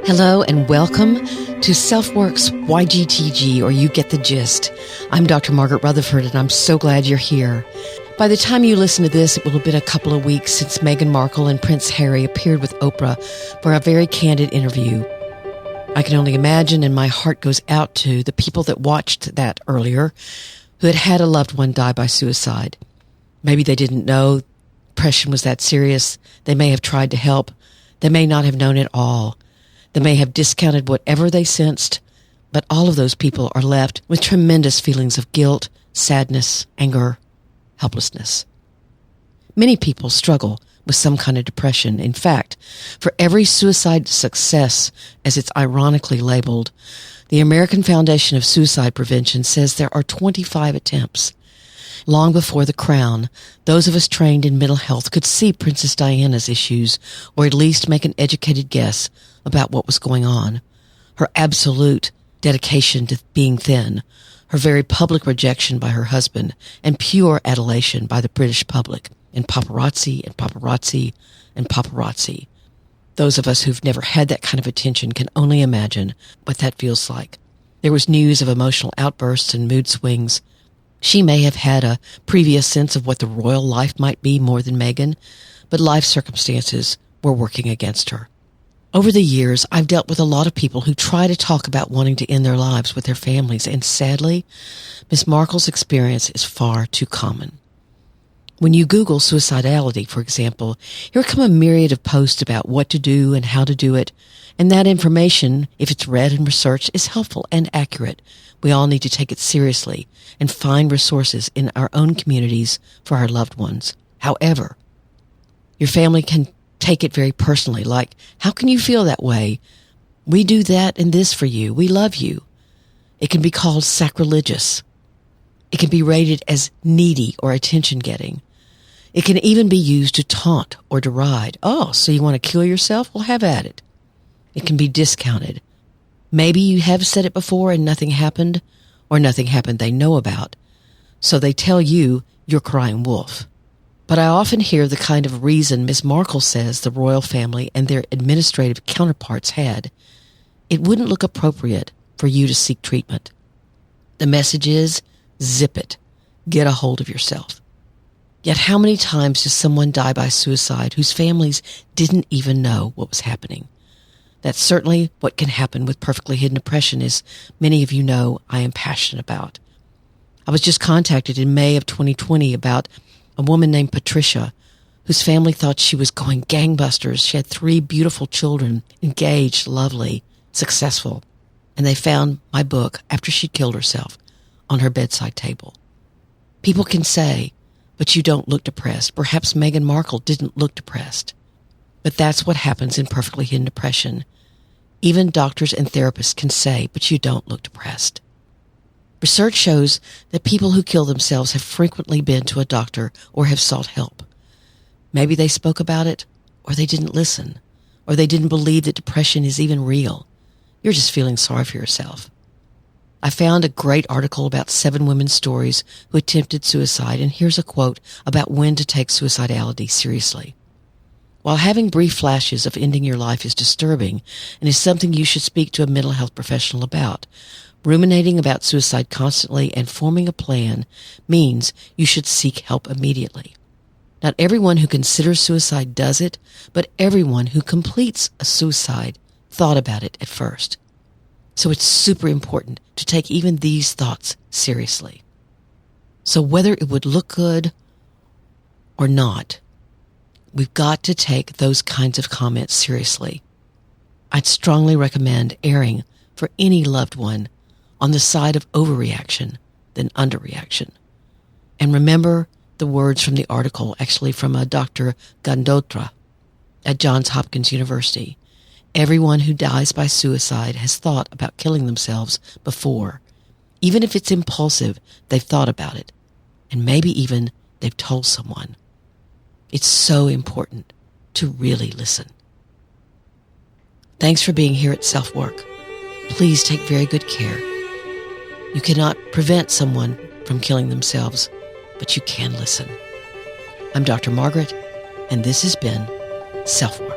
Hello and welcome to SelfWork's YGTG, or You Get the Gist. I'm Dr. Margaret Rutherford, and I'm so glad you're here. By the time you listen to this, it will have been a couple of weeks since Meghan Markle and Prince Harry appeared with Oprah for a very candid interview. I can only imagine, and my heart goes out to the people that watched that earlier who had had a loved one die by suicide. Maybe they didn't know depression was that serious. They may have tried to help. They may not have known it all. They may have discounted whatever they sensed, but all of those people are left with tremendous feelings of guilt, sadness, anger, helplessness. Many people struggle with some kind of depression. In fact, for every suicide success, as it's ironically labeled, the American Foundation of Suicide Prevention says there are 25 attempts. Long before the Crown, those of us trained in mental health could see Princess Diana's issues, or at least make an educated guess about what was going on. Her absolute dedication to being thin, her very public rejection by her husband, and pure adulation by the British public, and paparazzi and paparazzi and paparazzi. Those of us who've never had that kind of attention can only imagine what that feels like. There was news of emotional outbursts and mood swings. She may have had a previous sense of what the royal life might be more than Meghan, but life circumstances were working against her. Over the years, I've dealt with a lot of people who try to talk about wanting to end their lives with their families, and sadly, Ms. Markle's experience is far too common. When you Google suicidality, for example, here come a myriad of posts about what to do and how to do it, and that information, if it's read and researched, is helpful and accurate. We all need to take it seriously and find resources in our own communities for our loved ones. However, your family can take it very personally, like, how can you feel that way? We do that and this for you. We love you. It can be called sacrilegious. It can be rated as needy or attention-getting. It can even be used to taunt or deride. Oh, so you want to kill yourself? Well, have at it. It can be discounted. Maybe you have said it before and nothing happened, or nothing happened they know about. So they tell you you're crying wolf. But I often hear the kind of reason Ms. Markle says the royal family and their administrative counterparts had. It wouldn't look appropriate for you to seek treatment. The message is, zip it. Get a hold of yourself. Yet how many times does someone die by suicide whose families didn't even know what was happening? That's certainly what can happen with perfectly hidden depression, as many of you know I am passionate about. I was just contacted in May of 2020 about a woman named Patricia, whose family thought she was going gangbusters. She had 3 beautiful children, engaged, lovely, successful, and they found my book after she'd killed herself on her bedside table. People can say, but you don't look depressed. Perhaps Meghan Markle didn't look depressed. But that's what happens in perfectly hidden depression. Even doctors and therapists can say, but you don't look depressed. Research shows that people who kill themselves have frequently been to a doctor or have sought help. Maybe they spoke about it, or they didn't listen, or they didn't believe that depression is even real. You're just feeling sorry for yourself. I found a great article about 7 women's stories who attempted suicide, and here's a quote about when to take suicidality seriously. While having brief flashes of ending your life is disturbing and is something you should speak to a mental health professional about, ruminating about suicide constantly and forming a plan means you should seek help immediately. Not everyone who considers suicide does it, but everyone who completes a suicide thought about it at first. So it's super important to take even these thoughts seriously. So whether it would look good or not, we've got to take those kinds of comments seriously. I'd strongly recommend erring for any loved one on the side of overreaction than underreaction. And remember the words from the article, actually from a Dr. Gandotra at Johns Hopkins University. Everyone who dies by suicide has thought about killing themselves before. Even if it's impulsive, they've thought about it. And maybe even they've told someone. It's so important to really listen. Thanks for being here at SelfWork. Please take very good care. You cannot prevent someone from killing themselves, but you can listen. I'm Dr. Margaret, and this has been SelfWork.